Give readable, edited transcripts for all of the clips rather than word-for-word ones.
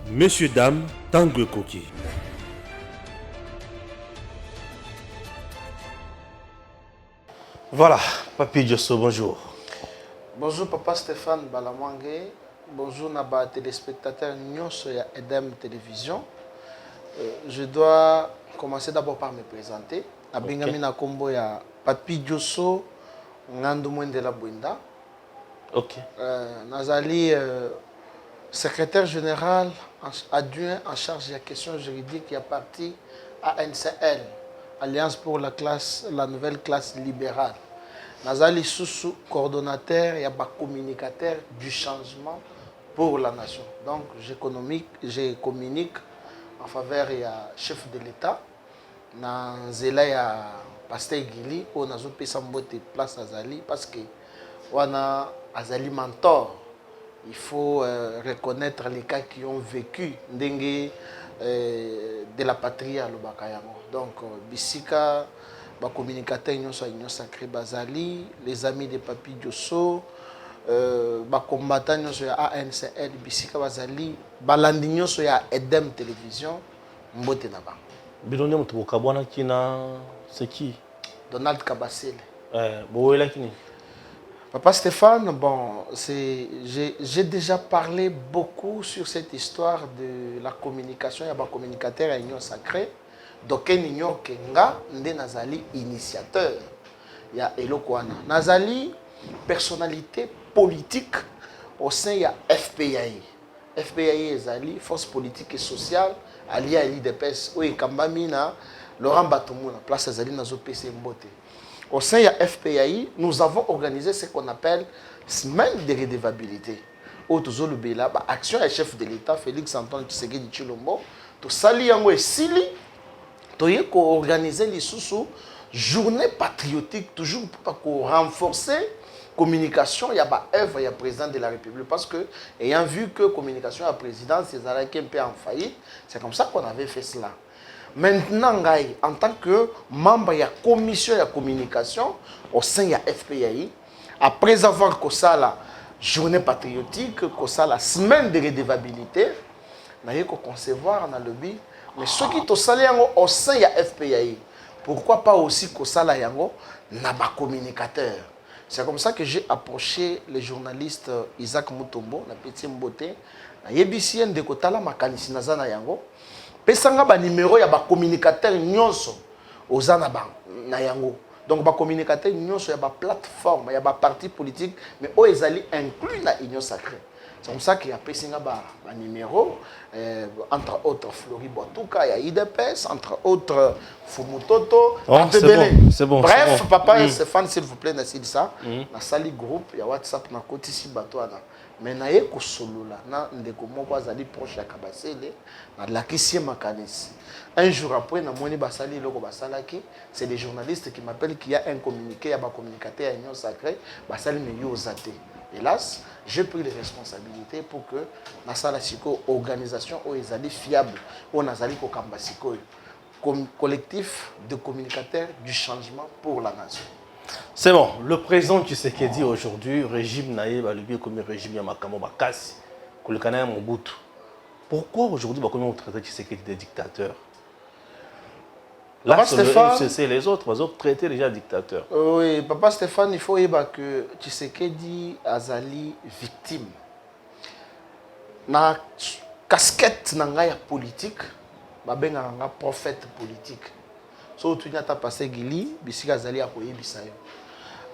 Messieurs, dames, Tanguy Koki. Voilà, Papi Diosso, bonjour. Bonjour Papa Stéphane Balamwange. Bonjour Naba téléspectateurs Nyonso ya Edem Télévision. Je dois commencer d'abord par me présenter. Abengami na kombo ya Papi Diosso Ngando Mwendela Bwenda. Ok. Nazali secrétaire général adjoint en charge de la question juridique et à partie ANCL, Alliance pour la nouvelle classe libérale. Nazali Soussou, coordonnateur et communicateur du changement pour la nation. Donc, je communique en faveur du chef de l'État. Nazela ya Pasteur Gili, où nazo pesa mbote place Azali, parce que wana Azali mentor. Il faut reconnaître les cas qui ont vécu de la patrie à l'Obakayango. Donc, Bissika, les communicateurs Union Sacrée Bazali, les amis de Papi Diosso, les combattants de ANCL, Bissika Bazali, Balandi Nyonso ya Edem Télévision, Mbote Naba. Bilonia Mutubokabwana Kina, c'est qui? Donald Kabasele. Boela Kini. Papa Stéphane, bon, j'ai déjà parlé beaucoup sur cette histoire de la communication. Il y a des communicateurs à l'Union Sacrée. Donc, Union Kenga, Nde Nazali, initiateur. Il y a Elokwana. Nazali, personnalité politique au sein de FPAI. FPAI est force politique et sociale, alliée à l'IDPS. Oui, Kambamina, Laurent Batomouna, place Azali Nazo PC Mbote. Au sein de FPAI, nous avons organisé ce qu'on appelle semaine de redevabilité. Au Tozo Lubela, action et chef de l'État, Félix Antoine Tshisekedi Tshilombo, to sali yango et sili, to yeko organiser les sous journée patriotique, toujours pour renforcer la communication, il y a œuvre, il y a président de la République. Parce que, ayant vu que la communication à la présidence, c'est un peu en faillite, c'est comme ça qu'on avait fait cela. Maintenant, en tant que membre de la commission de la communication au sein de la FPAI, après avoir conçu la journée patriotique, conçu la semaine de redevabilité, nous avons concevoir dans le lobby. Mais ceux qui sont au sein de la FPAI, pourquoi pas aussi conçu la yango na ba communicateur. C'est comme ça que j'ai approché le journaliste Isaac Mutombo, na Petit Mbote, na Yebisien de Kotala makanisi nazana yango. Pesanga ba numéro ya ba communicateur nyonso ozana ba na yango. Donc ba communicateur nyonso ya ba plateforme, ya ba parti politique mais o ezali inclus na Union Sacrée. C'est comme ça qu'il y a pesanga ba numéro entre autres Flori Boatuka, il y a IDPS, entre autres Fumutoto, c'est bon. Bref, papa Stéphane s'il vous plaît na ça, na sali groupe, il y a WhatsApp na kotisi batwana. Mais na ye ko solola na ndeko moko azali proche ya Kabasele na lakisi makanisi. Un jour après na moni basali loko basalaki, c'est des journalistes qui m'appellent qu'il y a un communiqué ya ba communicateur à Union Sacrée, basali me yo zate. Hélas, j'ai pris les responsabilités pour que na sala siko organisation o ezali fiable, o nazali ko kamba siko collectif de communicateurs du changement pour la nation. C'est bon, le président Tshisekedi aujourd'hui, régime naïf, le comme régime Yamakamo Bakassi, Kolekana Mobutu. Pourquoi aujourd'hui, on traite Tshisekedi des dictateurs? Là, c'est le FCC, les autres traités déjà dictateurs. Oui, Papa Stéphane, il faut dire que Tshisekedi Azali victime. Na casquette nanga politique, babenga nanga prophète politique. So tu n'as pas passé Gili, bisika Azali a koye bisayo.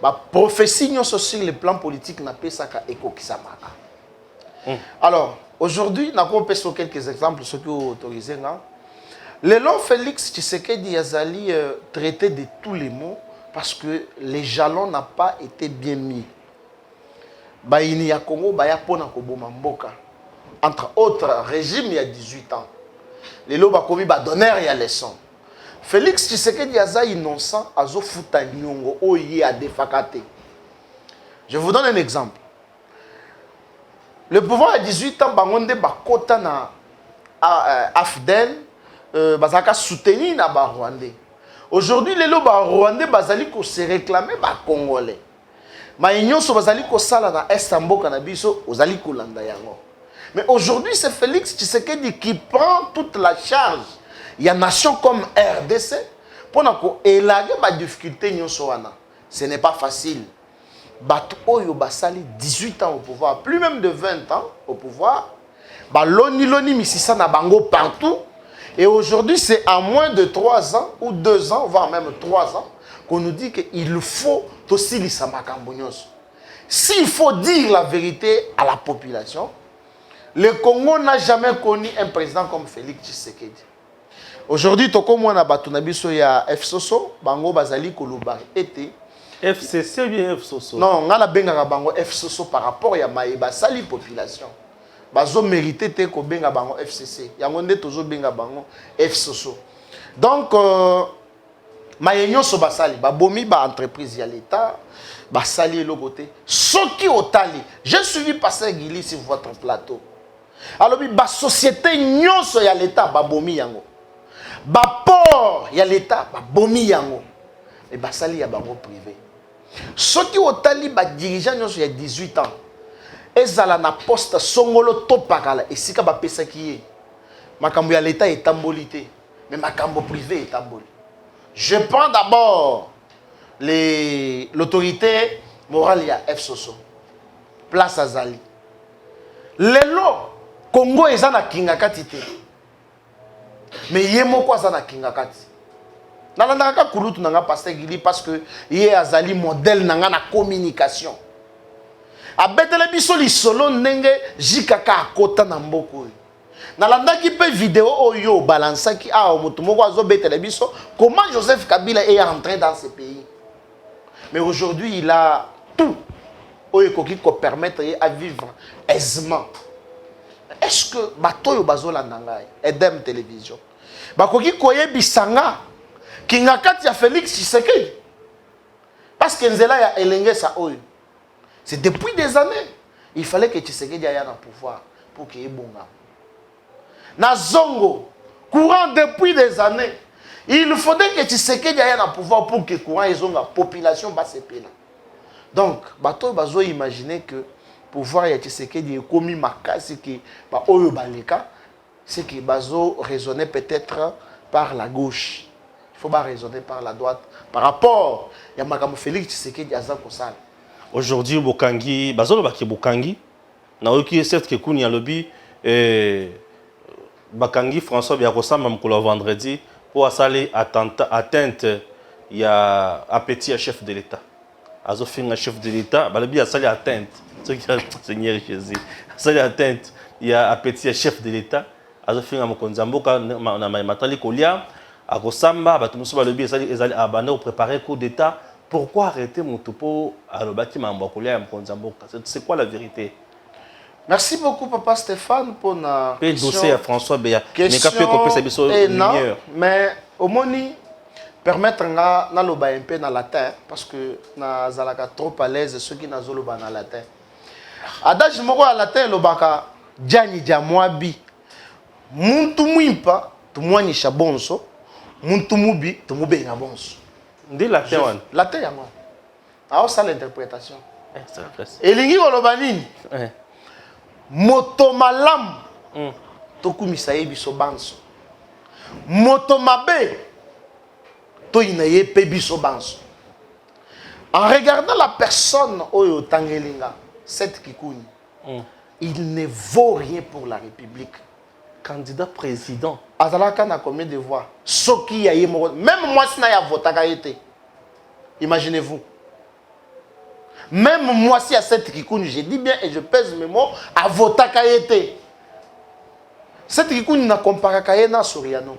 Ba prophétie sur le plan politique n'a pas ça éco qui s'amaka. Alors, aujourd'hui, nous avons quelques exemples, ceux qui ont autorisé. Le long Félix Tshisekedi Azali traité de tous les mots parce que les jalons n'ont pas été bien mis. Baini ya Congo, baya pona koboma mboka. Entre autres régimes, il y a 18 ans. Les lots bakomi ba donner ya leçon. Félix Tshisekedi Aza innocent, azo futa nyongo oye a defakate. Je vous donne un exemple. Le pouvoir à 18 ans, bangonde bakota na Afdel, bazaka soutenir na ba Rwandais. Aujourd'hui, les loba Rwandais bazali ko se réclamer ba Congolais. Ma union so bazali ko sala na Estambo kanabiso ozali ko landa yango. Mais aujourd'hui, c'est Félix Tshisekedi qui prend toute la charge. Il y a une nation comme RDC. Pour élaguer ma difficulté, ce n'est pas facile. Bato Oyo Basali, 18 ans au pouvoir, plus même de 20 ans au pouvoir. Loni Misisa na bango partout. Et aujourd'hui, c'est à moins de 3 ans ou 2 ans, voire même 3 ans, qu'on nous dit qu'il faut aussi l'Isamakambounios. S'il faut dire la vérité à la population, le Congo n'a jamais connu un président comme Félix Tshisekedi. Aujourd'hui, toko mwana batu na biso ya FSOSO, bango bazali koloba été FCC ou bien FSOSO? Non, ngala benga bango FSOSO par rapport ya maïba sali population. Bazo mérité te ko benga bango FCC. Yango nde tozo benga bango FSOSO. Donc mayenyo so basali babomi ba entreprise ya l'état, basali le côté. Soki otali, j'ai suivi passer Guili sur votre plateau. Alors ba société nyonso ya l'état babomi yango. Ba port ya l'état babomi yango. Et basali ya bango privé. Ceux qui ont tali ba dirigeant nyonso ya 18 ans. Ezala na poste songolo topakala esika ba pesa ki makambo ya l'état etambolité mais makambo privé etamboli. Je prends d'abord l'autorité morale ya FSOSO. Place Azali. Lelo Congo ezana kinga kati te. Mais yemo kwa zana kinga kati. Nalandaka kulutu nanga pasteur Guili parce que yé azali modèle nanga na communication. Abetele biso li solo ndenge jikaka akota na mboko. Nalandaki pe vidéo oyo balansaki a moto moko azo betele biso comment Joseph Kabila est entré dans ce pays. Mais aujourd'hui, il a tout qui peut permettre à vivre aisément. Est-ce que batoyo bazola nangai Edem télévision bakoki koye bisanga kinga kati ya Félix Tshisekedi parce que nzela ya elenge sa oyo c'est depuis des années il fallait que Tshisekedi aille au pouvoir pour qu'il y ait bonga na zongo courant depuis des années il faudrait que Tshisekedi aille au pouvoir pour que courant ait zonga population basse pena donc bato bazo imaginer que pouvoir ya Tshisekedi est commis makasi que ba oyo baleka c'est que bazo raisonner peut-être par la gauche. Il faut pas raisonner par la droite par rapport ya makambo Félix Tshisekedi aza kosala. Aujourd'hui Bokangi bazolo baki Bokangi na oki certes que kuni ya lobby Bakangi François Biakosamba mkolo vendredi pour asali atteinte ya appétit à chef de l'État. Azo finga chef de l'État balobi asali atteinte ce qui Seigneur Jésus. Asali atteinte ya appétit à chef de l'État. Azo finga mokonzamboka na matali kolia akosamba bato muso balobi ezali abana préparer coup d'état. Pourquoi arrêter mon topo à l'obaki mambo kolia mokonzamboka? C'est quoi la vérité? Merci beaucoup papa Stéphane pour na dossier à François Béa. Mais au moni permettre na loba un peu na latin parce que na zalaka trop à l'aise ceux qui na zoloba na latin. Adage moko à latin lobaka jani jamwabi. Muntu mwimpa tumwani shabonso. Muntu mubi tumubenga bonso. Ndi latin wan. Latin yango. Alors ça l'interprétation. C'est vrai. Elingi oloba nini? Moto malam tokumisa ye biso banso. Moto mabe to inaye pe biso banso. En regardant la personne oyo tangelinga cette kikuni, il ne vaut rien pour la République. Candidat président. Azalaka na combien de voix? Soki ya ye moko. Même moi si na ya votaka été. Imaginez-vous. Même moi si à cette kikuni, je dis bien et je pèse mes mots, à votaka été. Cette kikuni na comparaka ye na Soriano.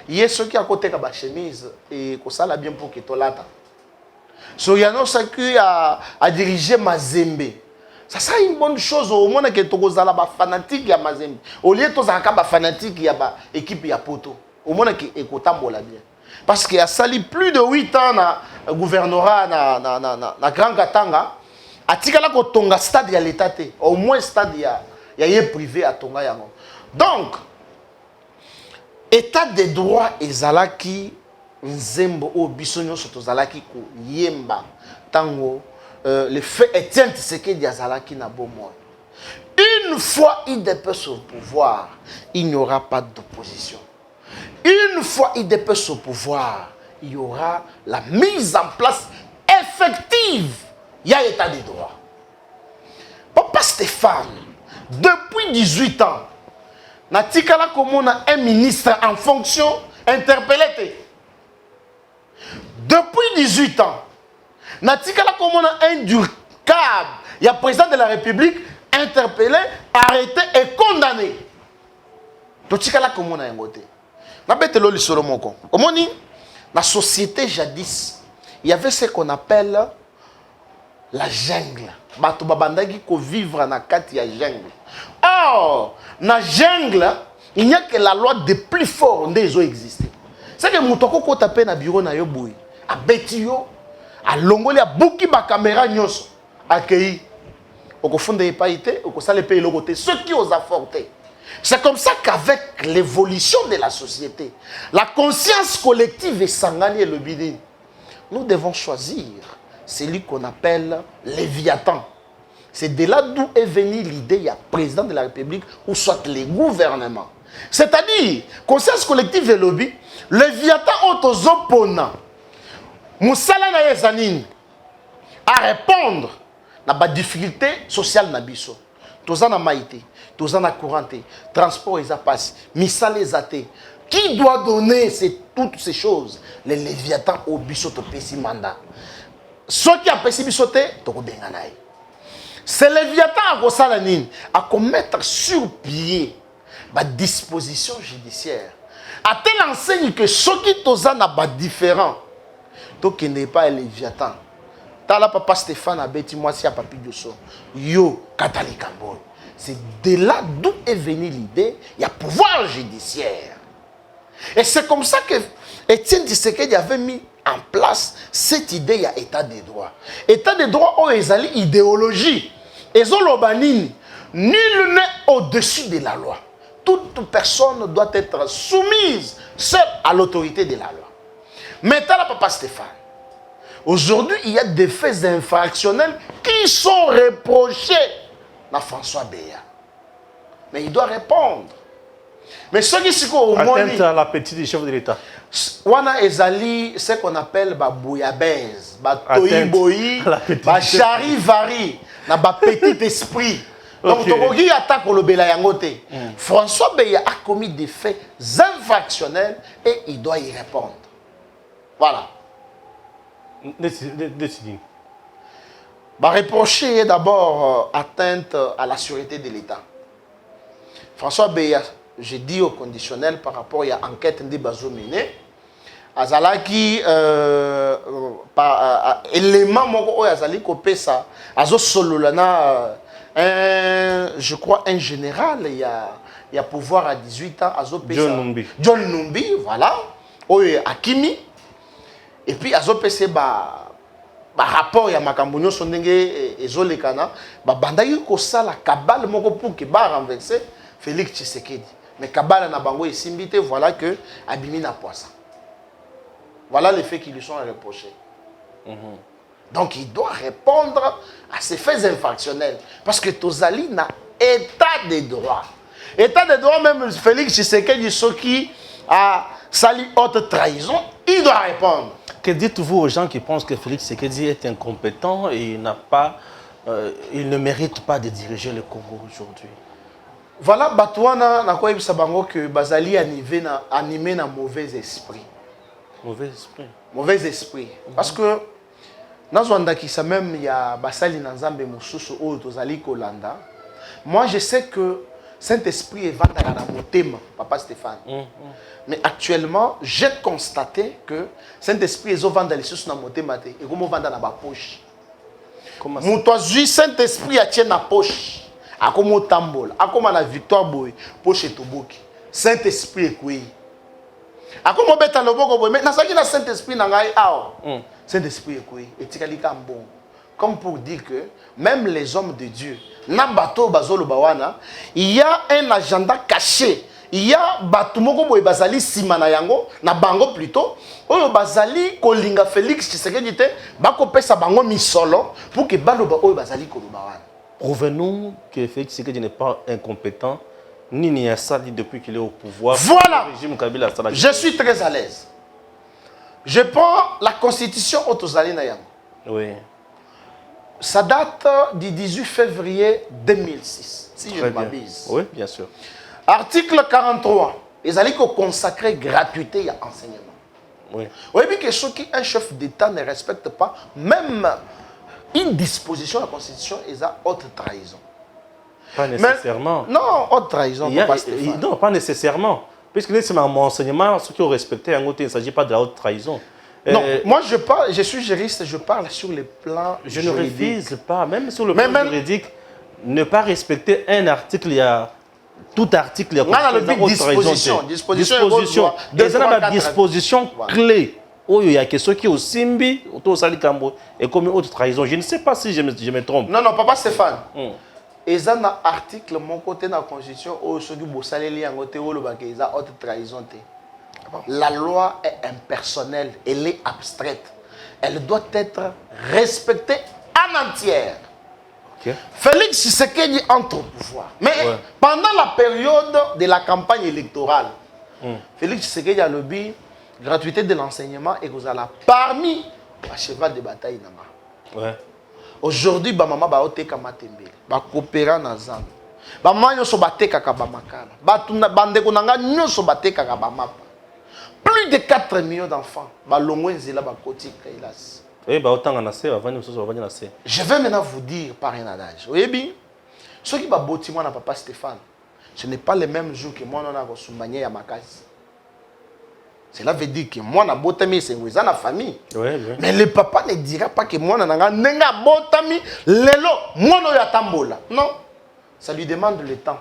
Yé ceux qui à côté ka ba chemise et ko sala bien pour que tolata. Soriano ça qui a dirigé Mazembe. Ça c'est une bonne chose au moins que tokozala ba fanatique ya Mazembe. Au lieu tozaka ba fanatique ya ba équipe ya Poto. Au moins que ekotambola bien. Parce qu'il y a sali plus de 8 ans na gouvernorat na Grand Katanga. Atikala ko tonga stade ya l'état te. Au moins stade ya yé privé à tonga yango. Donc état de droit ezalaki nzembo o bisonyo soto zalaki ko yemba tango le fait Etienne Tshisekedi azalaki na bomoi. Une fois IDPS au pouvoir, il n'y aura pas d'opposition. Une fois IDPS au pouvoir, il y aura la mise en place effective. Il y a l'état des droits. Papa Stéphane, depuis 18 ans, Natikala comme on a un ministre en fonction interpellé. Depuis 18 ans, Natikala comme on a un durcable, il y a président de la République interpellé, arrêté et condamné. Natikala comme on a un côté. Nabetelo lisolo moko. Omoni, la société jadis, il y avait ce qu'on appelle la jungle. Bato babandaki ko vivre na kati ya jungle. Or, na jungle, il n'y a que la loi des plus forts des eaux existent. C'est que moutoko ko tapé na bureau na yo boui. A betio, a longoli a buki ba caméra nyos accueilli. Oko fonde pas été, oko sale pays le côté ceux qui osent apporter. C'est comme ça qu'avec l'évolution de la société, la conscience collective est sangani et le bidin. Nous devons choisir celui qu'on appelle Léviathan. C'est de là d'où est venue l'idée, il y a président de la République ou soit les gouvernements. C'est-à-dire, conscience collective et lobby, Léviathan aux opposants. Moussala na yezanin à répondre à la difficulté sociale na biso. Tozana maïté, tozana couranté, transport et passe, misal les athées. Qui doit donner toutes ces choses? Les Léviathans au biso to pesi mandat. Ceux qui ont pesi bisoté, to ko benganaï. C'est Léviathan à commettre sur pied la disposition judiciaire. À telle enseigne que ceux qui tozana ba différent, to qui n'est pas Léviathan. Tala papa Stéphane a bêti moi si a papi Dosso. Yo Katali Kambol. C'est de là d'où est venue l'idée, il y a pouvoir judiciaire. Et c'est comme ça que Étienne Tshisekedi avait mis en place cette idée, il y a état des droits. État des droits, oh, ils ont idéologie. Ils ont l'obanine. Nul n'est au-dessus de la loi. Toute personne doit être soumise seule à l'autorité de la loi. Maintenant, papa Stéphane, aujourd'hui, il y a des faits infractionnels qui sont reprochés à François Béa. Mais il doit répondre. Mais ce qui est au moins. Atteinte à l'appétit du chef de l'État. Wana ezali ce qu'on appelle ba bouillabaisse, ba toyiboyi, ba charivari, na ba petit esprit. Donc tokoki attaque le bela yangote. François Béa a commis des faits infractionnels et il doit y répondre. Voilà. Décidez. Bah reprocher d'abord atteinte à la sûreté de l'État. François Béa, je dis au conditionnel par rapport à l'enquête de Bazo Mené. Azalaki par élément moko azali kopé ça azo sololana je crois un général il y a pouvoir à 18 ans azo pesa John Numbi voilà oyo Akimi et puis azo pesa ba rapport ya makambo nyonso ndenge ezolekana ba bandaki ko sala kabale moko pour que ba renverser Félix Tshisekedi. Mais Kabala na bango esimbité, voilà que abimi na poisson. Voilà les faits qui lui sont reprochés. Donc il doit répondre à ces faits infractionnels. Parce que Tozali n'a état de droit. État de droit, même Félix Tshisekedi, ceux qui a sali haute trahison, il doit répondre. Que dites-vous aux gens qui pensent que Félix Tshisekedi est incompétent et il ne mérite pas de diriger le Congo aujourd'hui? Voilà, Batouana n'a quoi sabango que Bazali animé na mauvais esprit. Mauvais esprit. Mauvais esprit. Parce que dans ça même il y a Basali Nanzambe Moussousou ou Tozali Kolanda. Moi je sais que Saint-Esprit est vendu à la motema, papa Stéphane. Mais actuellement, j'ai constaté que Saint-Esprit est vendu à la sous na motema et comme vendu dans la poche. Comment ça? Moutouazui Saint-Esprit a tient na poche. A comme au tambol, a comme la victoire boy, poche et toboki. Saint-Esprit est quoi? A comme au bêta le bogo, mais n'a pas qu'il Saint-Esprit n'a pas eu. Saint-Esprit est quoi? Et tu as bon. Comme pour dire que même les hommes de Dieu, na bateau bazolo bawana, il y a un agenda caché. Il y a batumoko boy bazali simana yango, na bango plutôt. Oyo bazali kolinga Félix Tshisekedi te, bako pesa bango misolo pour que baloba oyo bazali koloba wana. Revenons que Félix Tshisekedi n'est pas incompétent, ni Niassali depuis qu'il est au pouvoir. Voilà. Le régime Kabila, ça Je suis très à l'aise. Je prends la constitution Otozali Nayam. Oui. Ça date du 18 février 2006, si je Très ne bien. m'abuse. Oui, bien sûr. Article 43. Ils allaient consacrer gratuité à l'enseignement. Oui. Vous voyez que ceux qui, un chef d'État ne respecte pas, même une disposition de la Constitution, ils ont haute trahison. Pas nécessairement. Mais, non, haute trahison, non, pas nécessairement. Puisque c'est mon enseignement, ceux qui ont respecté un côté, il ne s'agit pas de la haute trahison. Non, moi je suis juriste, je parle sur les plans je juridiques. ne refuse pas, même sur le plan juridique, ne pas respecter un article, il y a tout article, il y a disposition. Disposition. Et ça a disposition clé. Oh, il y a quelque chose qui est au Simbi, au Salikambo, et comme autre trahison. Je ne sais pas si je me trompe. Non, non, papa Stéphane. Et ça, dans l'article, mon côté dans la Constitution, où ceux qui ont salé en côté, où il y a haute trahison. La loi est impersonnelle, elle est abstraite. Elle doit être respectée en entière. Okay. Félix Tshisekedi entre au pouvoir. Mais pendant la période de la campagne électorale, Félix Tshisekedi a le but gratuité de l'enseignement et vous allez parmi les cheval de bataille. Ouais. Aujourd'hui, maman ba oteka matembele, ba coopéra na zamba. Ba maman nyoso bateka ka ba makala. Ba tuna bande ko nanga nyoso bateka ka ba mapa. Plus de 4 millions d'enfants ba longwe nzela ba koti kailas. Oui, bah autant en a assez, avant de assez. Je vais maintenant vous dire par un adage. Vous voyez bien, ceux qui ba boti moi na papa Stéphane, ce n'est pas le même jour que moi on a reçu manière ya makasi. Cela veut dire que moi, je suis botami, c'est une famille. Oui, oui. Mais le papa ne dira pas que moi, je suis botami, lelo, moi, je suis tambola. Non. Ça lui demande le temps.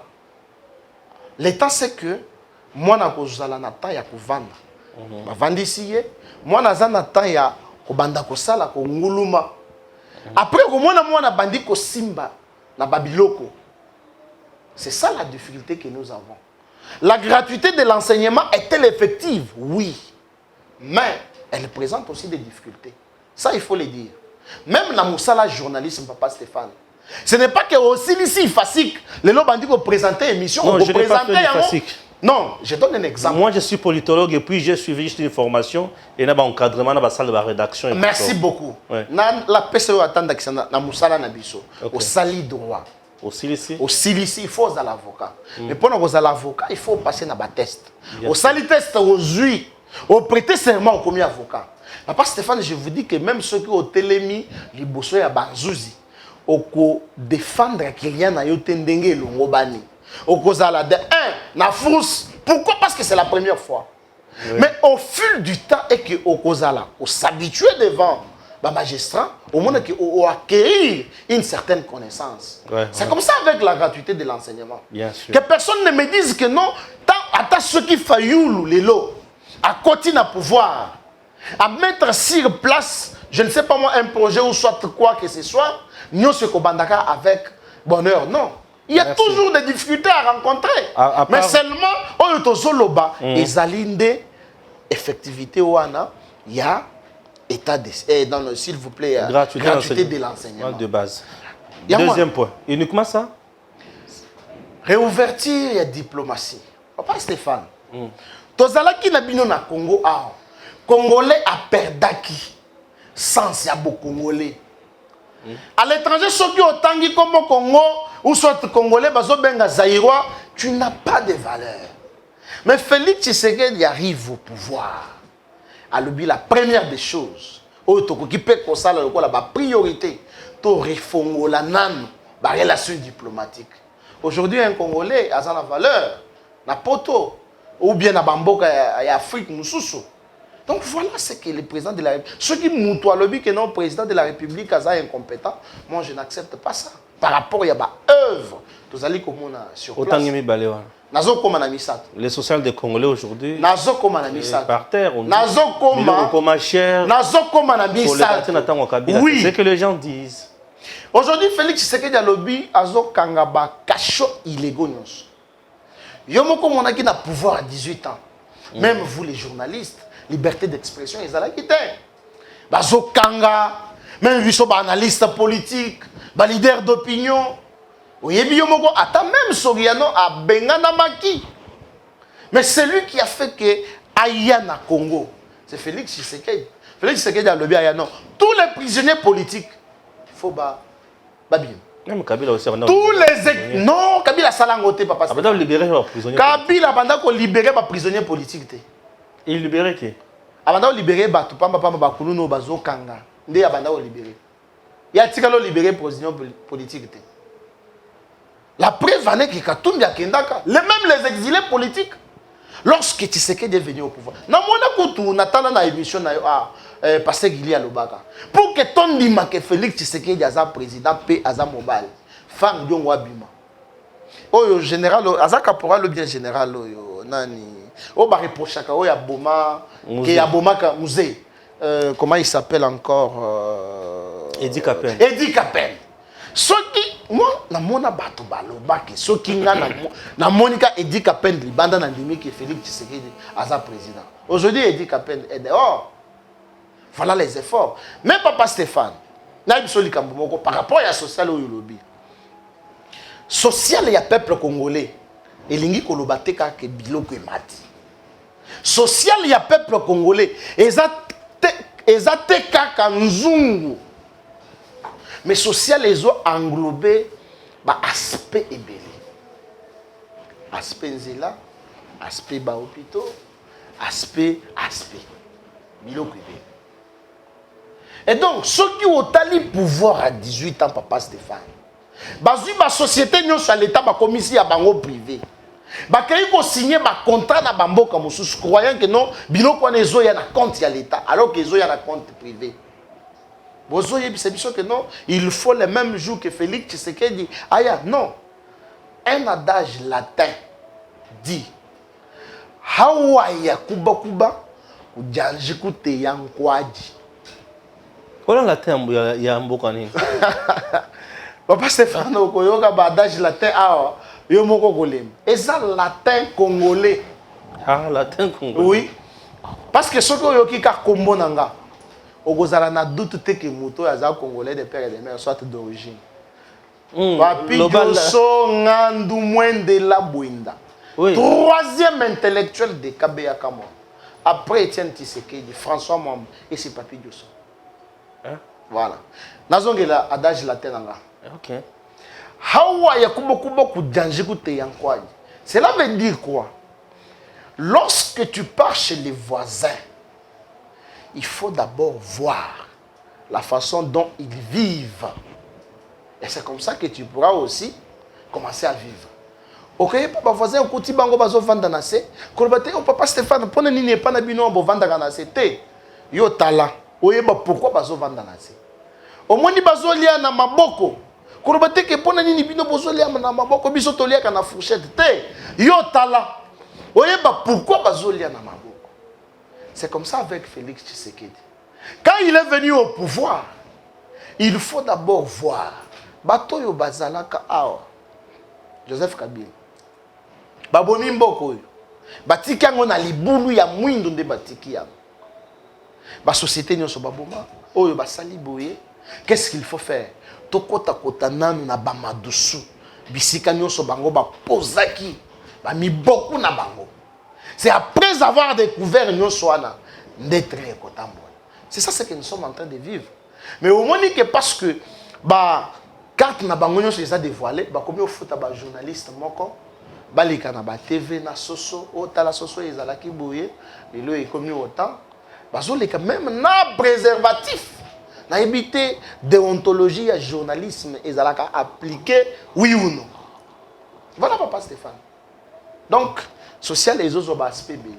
Le temps, c'est que moi, je suis en train de vendre. Je vends ici. Moi, je suis en train de vendre. Après, moi, je suis en simba, na babiloko. C'est ça la difficulté que nous avons. La gratuité de l'enseignement est-elle effective? Oui. Mais elle présente aussi des difficultés. Ça, il faut le dire. Même dans Moussala journalisme, papa Stéphane. Ce n'est pas que aussi ici, facile. Les gens ont présenté l'émission. Non, je n'ai pas fait facile. Non, je donne un exemple. Moi, je suis politologue et puis j'ai suivi juste une formation et il y a un encadrement dans la salle de la rédaction. Merci beaucoup. Ouais. La PCO attend dans Moussala Nabiso. Au sali droit. Au Silici, il faut aller à l'avocat. Mais pour aller à l'avocat, il faut passer dans un test. Au sali test, au jury, au prêter serment au premier avocat. Papa Stéphane, je vous dis que même ceux qui ont télémi, les bossons et banzouzi, au défendre qu'il y a un yotendenge l'ongobani. Au cause à la de na frousse. Pourquoi? Parce que c'est la première fois. Oui. Mais au fil du temps, et que au cause à la, on s'habitue devant les magistrats, au moment qu'on acquérir une certaine connaissance. Ouais, c'est comme ça avec la gratuité de l'enseignement. Bien sûr. Que personne ne me dise que non, tant ceux qui faillent les lots, à continuer à pouvoir, à mettre sur place, je ne sais pas moi, un projet ou soit quoi que ce soit, nous ce qu'on bandaka avec bonheur. Non. Il y a toujours des difficultés à rencontrer. Mais seulement, on est au soloba, et zalinde, effectivité, il y a état de, s'il vous plaît, gratuité de l'enseignement. De base. Deuxième point. Uniquement ça? Réouverture et diplomatie. Papa Stéphane, tozalaki na bino na Congo a Congolais a perdaki sans yabo Congolais. À l'étranger, ceux qui ont tangi comme au Congo ou soit Congolais, bazo benga Zaïrois, tu n'as pas de valeur. Mais Félix Tshisekedi arrive au pouvoir. Alors, la première des choses, qui peut la priorité, to réformer la relation diplomatique. Aujourd'hui, un Congolais a la valeur, na poto, ou bien na bamboka en Afrique, mususu. Donc voilà ce que le président de la République. Ceux qui moutoient le but que non, le président de la République est incompétent, moi je n'accepte pas ça. Par rapport à l'œuvre, tous allez comme on a sur place. Les social des Congolais aujourd'hui, par terre, on oui. C'est que les gens disent. Aujourd'hui, Félix Tshisekedi a lobby azo kangaba cacho illégaux. Yomoko monaki na pouvoir à 18 ans. Même vous les journalistes, liberté d'expression, ils allaient quitter. Bazo kanga, même ils sont analystes politiques, leaders d'opinion. Oyebi yo moko ata même Soriano a bengana maki. Mais c'est lui qui a fait que Aya na Congo. C'est Félix Tshisekedi. Félix Tshisekedi a levé Aya non. Tous les prisonniers politiques faut babim. Même Kabila aussi tous les non, Kabila salangoté papa. Abanda libérer les prisonniers. Kabila banda ko libérer les prisonniers politiques. Il libérer qui? Abanda libérer batu pamba bakunu no bazo kanga. Ndé abanda ko libérer. Ya tikalo libérer prisonniers politiques. La preuve en est que Katumbi a kendaka, même les exilés politiques, lorsque Tshisekedi est venu au pouvoir. Na mona kutu natala na émission na passer Gili à Lobaka. Pour que ton dima que Félix Tshisekedi aza président P aza mobile. Fang Diongo Abima. Oyo général aza caporal ou bien général oyo nani. O ba reprochaka oya boma que ya boma ka musée. Comment il s'appelle encore Eddie Capen. Eddie Capen. Soki moi na mona bato balobaki soki nga na Monica Eddie Capen libanda na ndimi que Félix Tshisekedi aza président. Aujourd'hui Eddie Capen est dehors. Voilà les efforts. Même papa Stéphane, par rapport à la social au lobby. Social, il y a peuple congolais. Et l'ingi kolobate ka ke biloko emati. Social, il y a peuple congolais. Ezate kaka nzungu. Mais social, ils ont englobé aspect ébélé. Aspect nzela, aspect ba hôpitaux, aspect. Biloko ébélé. Et donc, ceux qui ont eu pouvoir à 18 ans, papa Stéphane, la société à l'État, la commission à bango privé. Ils ont signé un contrat à Bambo comme croyant que non, biloko wana ezo ya na compte à l'État, alors qu'ils ont un compte privé. C'est sûr que non, il faut le même jour que Félix Tshisekedi. Aya, non. Un adage latin dit Hawaii kuba kuba, ujanjiku te yankwaji. Voilà la terme il y a un beau canine. Papa Stéphane Okoyoka badage latin ah yo moko golem. Et ça latin congolais. Ah latin congolais. Oui. Parce que ce que yoki ka kombo nanga. Okozala na doute te que moto aza congolais de père et de mère soit d'origine. Papi Yoso ngandu mwende la bwinda. Troisième intellectuel de Kabeya Kamo. Après Etienne Tshisekedi, François Mambo et c'est Papi Yoso. Hein? Voilà. Nazongela adage latin nanga. OK. Hawa ya kubo kujanjiku te yankwaji. Cela veut dire quoi? Lorsque tu pars chez les voisins, il faut d'abord voir la façon dont ils vivent. Et c'est comme ça que tu pourras aussi commencer à vivre. Ok, papa voisin, au côté bango bazo vanda na se. Kolobate o papa Stéphane, pone nini pa na bino bo vanda kana se te. Yo tala. Oyeba pourquoi bazo vanda na se. Omoni bazo lia na maboko. Kolobate ke pone nini bino bozo lia na maboko biso to lia kana fourchette te. Yo tala. Oyeba pourquoi bazo lia na maboko. C'est comme ça avec Félix Tshisekedi. Quand il est venu au pouvoir, il faut d'abord voir Batoyo Bazalaka Awa, Joseph Kabila. Babomi mboko yo. Batiki yango na libulu ya mwindo nde batiki yango. Ba société nyonso baboma oyo basali boye. Qu'est-ce qu'il faut faire? Tokota kota nanu na bamadusu. Bisika nyonso bango ba pozaki. Ba miboku na bango. C'est après avoir découvert nyonso wana d'être kotambo. C'est ça ce que nous sommes en train de vivre. Mais au moins que parce que ba carte na bango nyonso les a dévoilé, ba komi au foot ba journaliste moko balika na ba TV na soso o tala soso ezalaki boye lelo e komi autant bazo leka même na préservatif na éviter déontologie à journalisme ezalaka appliqué oui ou non. Voilà papa Stéphane. Donc social les autres aspect belé.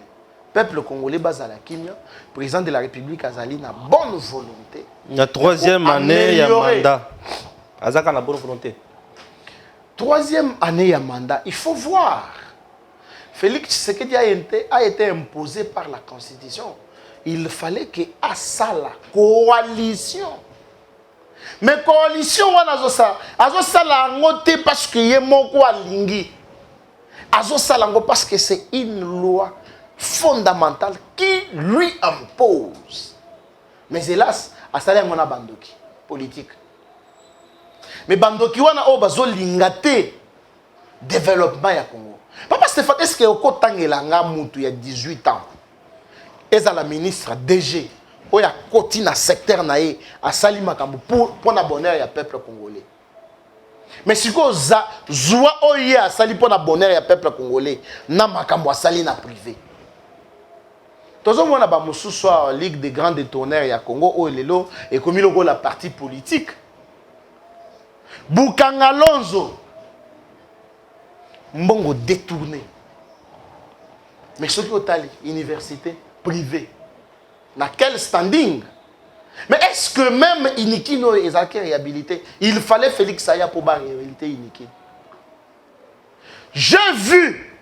Peuple congolais bazala kimia, président de la République azali na bonne volonté. La troisième année il y a mandat. Azaka na bonne volonté. Troisième année à mandat, il faut voir. Félix Tshisekedi a été imposé par la Constitution. Il fallait que asa la coalition. Mais coalition wana azosala ngote parce que ye moko alingi. Azosala ngo parce que c'est une loi fondamentale qui lui impose. Mais hélas, asala ngona bandoki politique. mais bandoki wana o bazo lingate développement ya Congo. Papa Stéphane, est-ce que oko tangela mutu ya 18 ans eza la ministre DG oya koti na secteur na ye asali makambo pour na bonheur ya peuple congolais. Mais si ko za zwa oye asali pour na bonheur ya peuple congolais na makambo asali na privé. Tozo mona ba mususu wa Ligue des grands détourneurs ya Congo o lelo et comme il la partie politique. Bukanga Lonzo mbongo détourné. Mais ce qui est université privée. Dans quel standing? Mais est-ce que même Inikino et Zaki réhabilité, il fallait Félix Saya pour réhabiliter Iniki? J'ai vu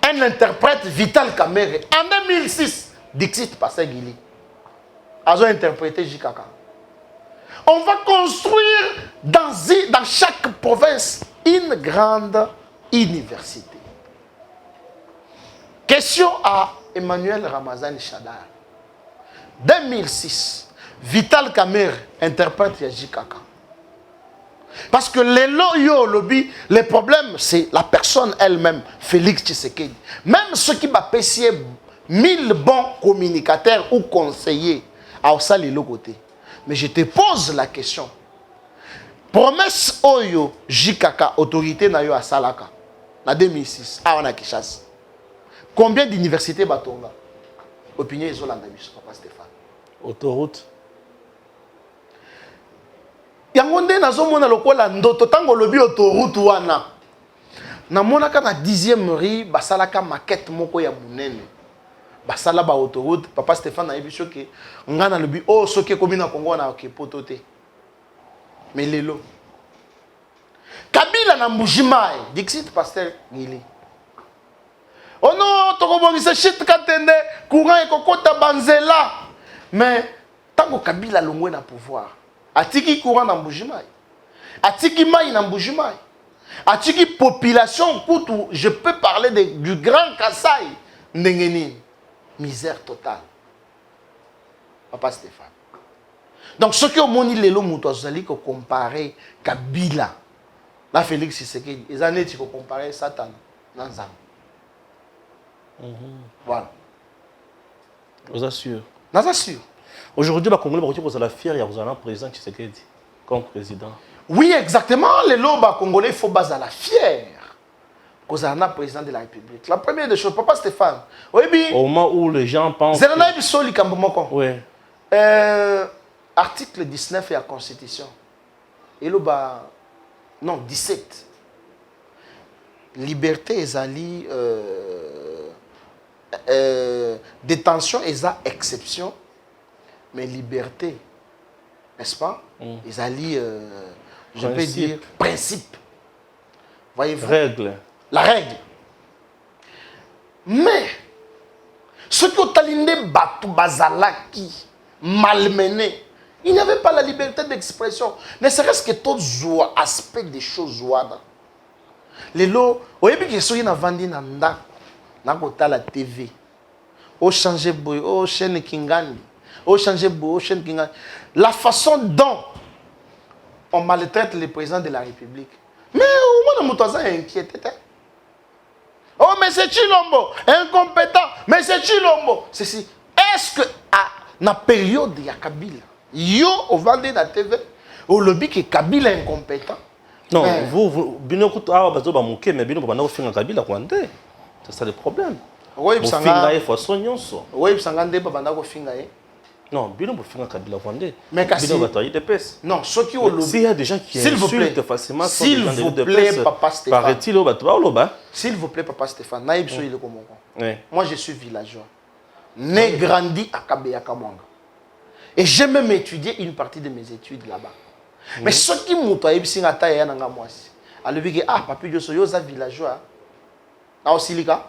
un interprète Vital Kamere en 2006, Dixit Passé-Guili. A interprété Jikaka. On va construire dans chaque province une grande université. Question à Emmanuel Ramazani Chadar. 2006, Vital Kamer interprète Yajikaka. Parce que les loyaux lobby, le problème c'est la personne elle-même, Félix Tshisekedi. Même ceux qui va payer 1000 bons communicateurs ou conseillers à Osali côté. Mais je te pose la question. Promesse Oyo Jikaka, autorité na yo à Salaka, en 2006, à Wanakishas. Combien d'universités Batonga? Opinion est Papa Stéphane. Autoroute. Yangonde nazomona lokola ndoto tango lobi autoroute wana. Namona ka na 10e rue basalaka maquette moko ya munene. Basala ba autoroute Papa Stéphane na yebiso ke ngana lobi oh soki komi na Congo na ke potote. Mais lelo. Kabila na Mbujimai, Dixit Pasteur Ngili. Oh non, tokobongisa shit katende, courant ekokota banzela. Mais tango Kabila longwe na pouvoir. Atiki courant na Mbujimai. Atiki mai na Mbujimai. Atiki population kutu, je peux parler du Grand Kassai ndengeni. Misère totale. Papa Stéphane. Donc ce qui ont moni lelo muto azali ko comparer Kabila na Félix Tshisekedi, ils en est comparer Satan na Nzambe. Voilà. Je vous assure. Je vous assure. Aujourd'hui, les Congolais sont la fière, il y a un président Tshisekedi comme président. Oui, exactement. Les lobes Congolais, il faut baser la fière. Vous avez un président de la République. La première des choses, Papa Stéphane. Oui, bien. Au moment où les gens pensent. Oui. Article 19 de la Constitution. Et le bas. Non, 17. Liberté ezali détention eza exception mais liberté n'est-ce pas ezali je peux dire principe voyez-vous règle la règle mais ce que talinde batu bazalaki malmené il n'y avait pas la liberté d'expression ne serait-ce que tout aspect des choses ouana. Lelo, oyebi ke soki na vandi na ndako na kotala TV. O changer boy, o chaîne Kingandi. O changer boy, o chaîne Kingandi. La façon dont on maltraite le président de la République. Mais au moins on est inquiété. Oh mais c'est Chilombo, incompétent. Mais c'est Chilombo. Ceci. Est-ce que à la période il y a Kabila, yo au vandi na TV, au lobby que Kabila est incompétent. Non, vous, bino kutu awa bazo ba muke mais bino bana ofinga Kabila kwande. C'est ça le problème. Oui, bisanga e façon nyonso. Oui, bisanga nde ba bana ko finga e. Non, bino bofinga Kabila kwande. Mais bino batoyi de pes. Non, ceux qui ont s'il y a des gens qui insultent facilement s'il vous plaît Papa Stéphane. Paraît-il au batoba. S'il vous plaît Papa Stéphane, na yebso ile ko moko. Oui. Moi je suis villageois. Né grandi à Kabeya Kamwanga. Et j'ai même étudié une partie de mes études là-bas. Mais ce qui m'a dit, c'est papi Dioso, yoza villageois. Na Osilika?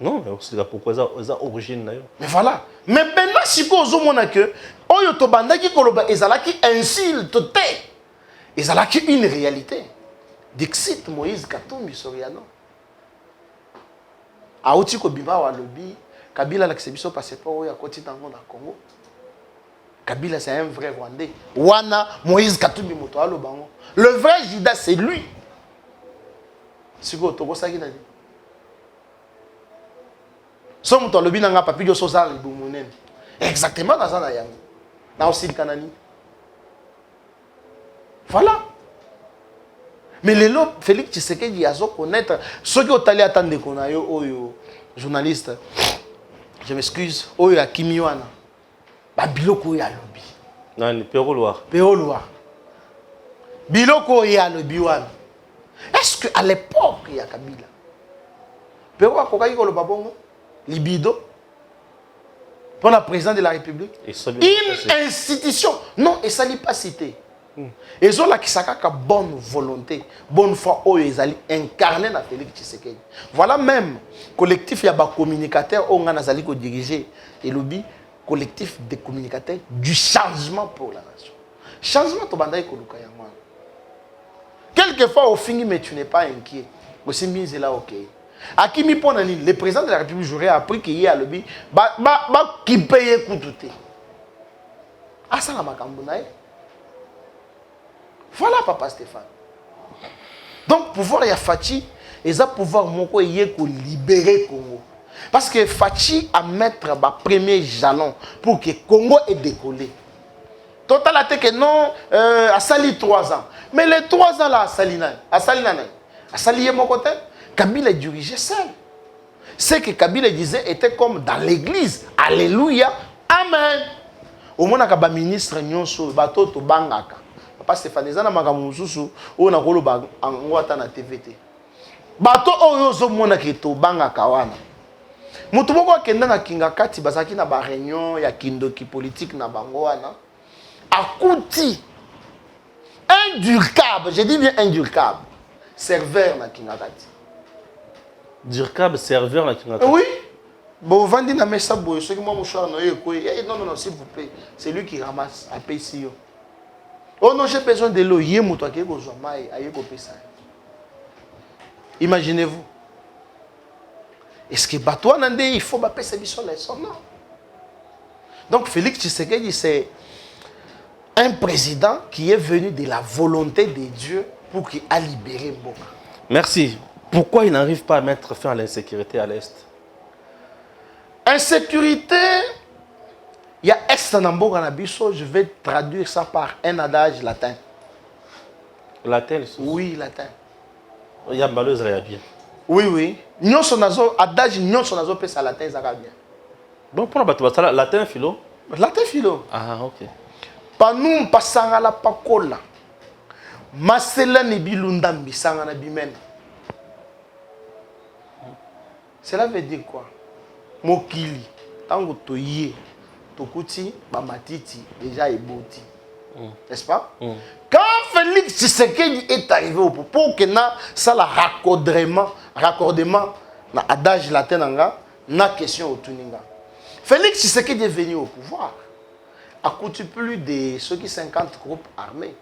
Non, mais Osilika, pourquoi ils ont origine? Mais voilà. Mais maintenant, si vous avez que Oyo Tobandaki Koloba, ezalaki insulte, ezalaki une réalité. Dixit Moïse Katumbi Soriano. Aouti Kobima Walobi, Kabila l'Axebiso passeport Oya Koti Tango na Congo. Kabila, c'est un vrai Rwandais. Wana, Moïse Katumbi Motoalo Bango. Le vrai Judas, c'est lui. C'est quoi, tu ça qui dit? Si tu as le bien papi, tu as exactement dans ça. Dans aussi le Canani. Voilà. Mais les lots, Félix Tshisekedi, il a connaître. Ceux qui ont allé attendre qu'on a eu, journaliste, je m'excuse, il y a Kimiwana. Biloko ya lobby. Non, Péoloa. Péoloa. Biloko ya lobby wana. Est-ce qu'à l'époque, il y a Kabila? Péoloa, pourquoi il y a le babongo? Libido? Pour la présidente de la République? Une institution. Non, et ça n'est pas cité. Ils ont la kisaka bonne volonté, bonne foi, ils allaient incarner dans Félix Tshisekedi. Voilà même collectif, il y a des communicateurs, on a dirigé et lobby. Collectif des communicateurs du changement pour la nation. Changement, tu bandaï koluka yangwa. Quelquefois, au fini, mais tu n'es pas inquiet. Aussi, mise là, ok. À qui mi ponani, le président de la République, j'aurais appris qu'il y a le bi, qui paye coûte. Ah, ça, la makambunaï. Voilà, papa Stéphane. Donc, pouvoir y a Fachi, et ça pouvoir moko yé ko libérer Congo. Parce que Fachi a mettre le premier jalon pour que Congo ait décollé. Total a été que non, a sali 3 ans. Mais les 3 ans là, a sali mon côté, Kabila dirigeait seul. Ce que Kabila disait était comme dans l'église. Alléluia, amen. Au moins, il y a ministre nyonso, bato to bangaka. Papa Stéphane, ils ont magamususu, on a rolo bang en na TVT. Bato oyo zo mona ke to bangaka wana. Mutu moko akenda na kingakati bazaki na ba réunion ya kindoki politique na bango wana. Akuti indurcable, je dis bien indurcable. Serveur na kingakati. Durcable serveur na kingakati. Oui. Bon, vandi na mesa boy, ceux qui moi mouchoir no non s'il vous plaît, c'est lui qui ramasse à PCO. Oh non, j'ai besoin de l'eau, yé mutu aké ko zomai aye ko pesa. Imaginez-vous. Est-ce que Batouan Nande, il faut baper ses missions non. Donc Félix Tshisekedi, c'est un président qui est venu de la volonté de Dieu pour qu'il a libéré Mboka. Merci. Pourquoi il n'arrive pas à mettre fin à l'insécurité à l'Est? Insécurité, il y a Est Namboka Nabiso, je vais traduire ça par un adage latin. Latin? Oui, latin. Il y a malheureuse bien. Oui. Nyonso nazo adage nyonso nazo pesa latin ça va bien. Bon pour la latin philo. Latin philo. Ah ok. Panum pasanga la pakola. Masela ne bilundambi sanga na bimen. Cela veut dire quoi? Mokili tango toye tokuti ba matiti déjà eboti. N'est-ce pas? Quand Félix Tshisekedi est arrivé au pouvoir, pour que ça la raccordement na adage latin nanga na question au tuninga. Félix Tshisekedi est venu au pouvoir. A coûté plus de ceux qui 50 groupes armés.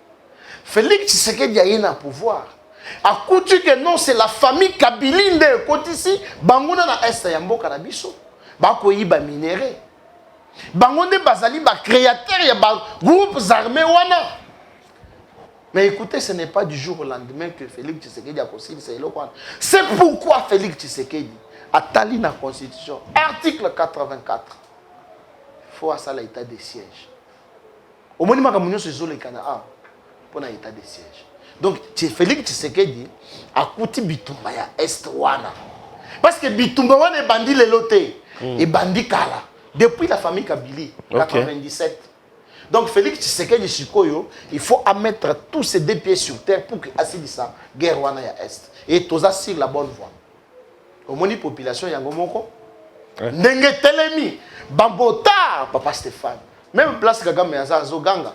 Félix Tshisekedi a eu un pouvoir. A coûté que non, c'est la famille Kabilinde côté ici, bangona na est ya mboka na biso. Ba ko yiba minéré. Bangonde bazali ba créateur ya ba groupes armés wana. Mais écoutez, ce n'est pas du jour au lendemain que Félix Tshisekedi a consigné c'est éloquent. C'est pourquoi Félix Tshisekedi a tali la constitution article 84. Il faut à ça l'état de siège. Au moins il y a ce le Canada pour l'état de siège. Donc Félix Tshisekedi a coûté bitumba ya est wana. Parce que bitumba wana est bandit le loté et bandit kala. Depuis la famille Kabili, 97. Donc Félix Tshisekedi Sikoyo, il faut mettre tous ces 2 pieds sur terre pour que Asidissa guerre wana ya est. Et tous sur la bonne voie. Au moins la population yangomoko. Ndenge telemi, bambota, papa Stéphane. Même place Kagame ya Zoganga.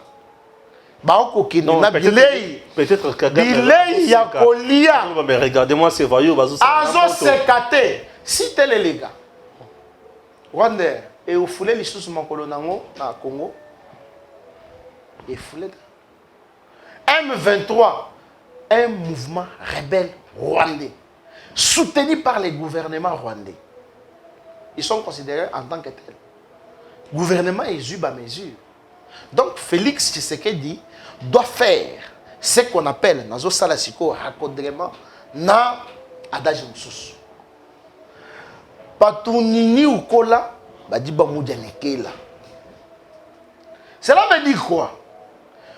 Baoko kinina bilei. Peut-être Kagame. Bilei ya kolia. Mais regardez-moi ces voyous bazo. Azo sekate. Si tel les gars. Rwanda et au foulé les sous makolo nango na Congo. Et foulé. M23, un mouvement rebelle rwandais, soutenu par les gouvernements rwandais. Ils sont considérés en tant que tels. Le gouvernement est à mesure. Donc Félix Tshisekedi doit faire ce qu'on appelle nazo sala siko raccordement na adage mususu. Patunini ukola badiba mudia nekela. Cela veut dire quoi?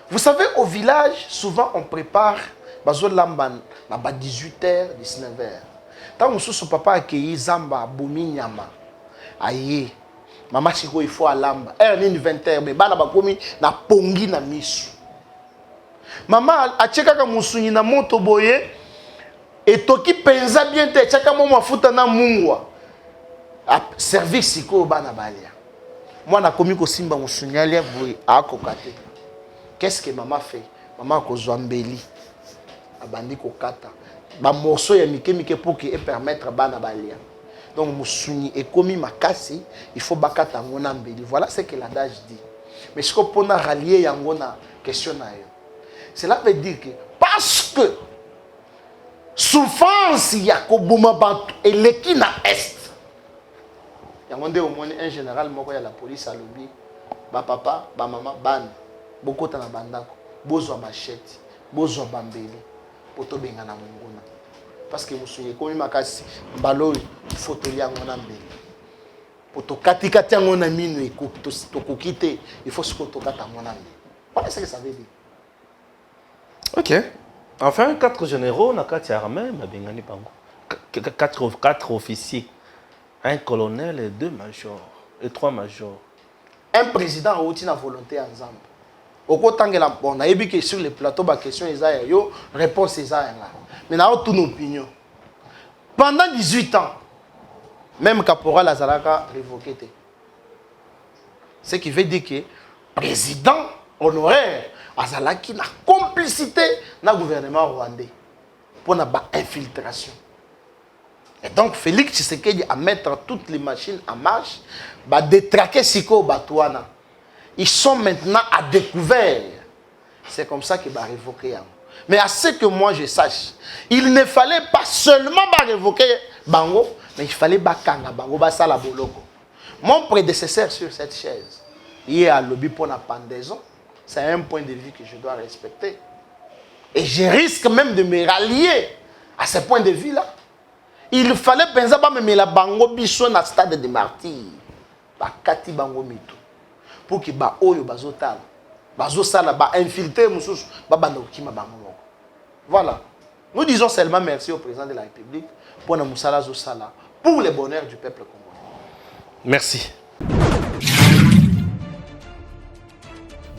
Vous savez, au village, souvent on prépare bazo lamban na 18h, 19h. Tant mususu papa accueilli zamba bomi nyama. Aye. Maman chiko il faut à lamba. Elle est 20h mais bana bakomi na pongi na misu. Maman a cheka ka musuni na moto boye et toki penza bien te cheka mo mafuta na mungwa. Service siko bana balia. Moi na komi ko simba musuni alia boye akokate. Qu'est-ce que maman fait? Maman ko zwambeli. Abandi ko kata. Ba morceau ya mike pour que permettre bana balia. Donc musuni et komi makasi, il faut bakata ngona mbeli. Voilà ce que l'adage dit. Mais ce qu'on peut rallier yango na question na yo. Cela veut dire que parce que souffrance yakobuma bantu et leki na est. Yango nde au moins un général moko ya la police a lobby ba papa, ba maman, ban bokota na bandako, bozwa machette, bozwa bambeli, poto benga na mongona. Parce que musuni komi makasi mbalo photo yango na mbeli. Poto katikati yango na minu to kokite, il faut se kotokata ngona mbeli. Voilà ce que ça veut dire. Ok. Enfin, 4 généraux, na 4 armées, ma bengani bango. 4 officiers, un colonel et 2 majors, et 3 majors. Un président a aussi une volonté ensemble. Au côté de la bon, on a vu que sur le plateau, la question est là, réponse est là. Mais on a toute une opinion. Pendant 18 ans, même Caporal Azalaka révoqué. Ce qui veut dire que président honoraire Azalaki na complicité dans le gouvernement rwandais pour une infiltration. Et donc Félix Tshisekedi a mettre toutes les machines en marche, va détraquer Siko Batouana. Ils sont maintenant à découvert. C'est comme ça qu'il va révoquer. Mais à ce que moi je sache, il ne fallait pas seulement révoquer Bango, mais il fallait Bakanga Bango Basala Boloko. Mon prédécesseur sur cette chaise, il est à lobby pour la pendaison. C'est un point de vue que je dois respecter. Et je risque même de me rallier à ce point de vue-là. Il fallait penser à me la bango biso na stade de martyrs. Bakati bango mito. Pour que ba oyo bazotala. Bazosala ba infiltrer mususu ba banda okima bango moko. Voilà. Nous disons seulement merci au président de la République pour na musala zo sala pour le bonheur du peuple congolais. Merci.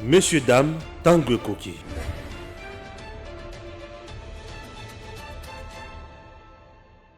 Messieurs, dames, Tanguy Koki.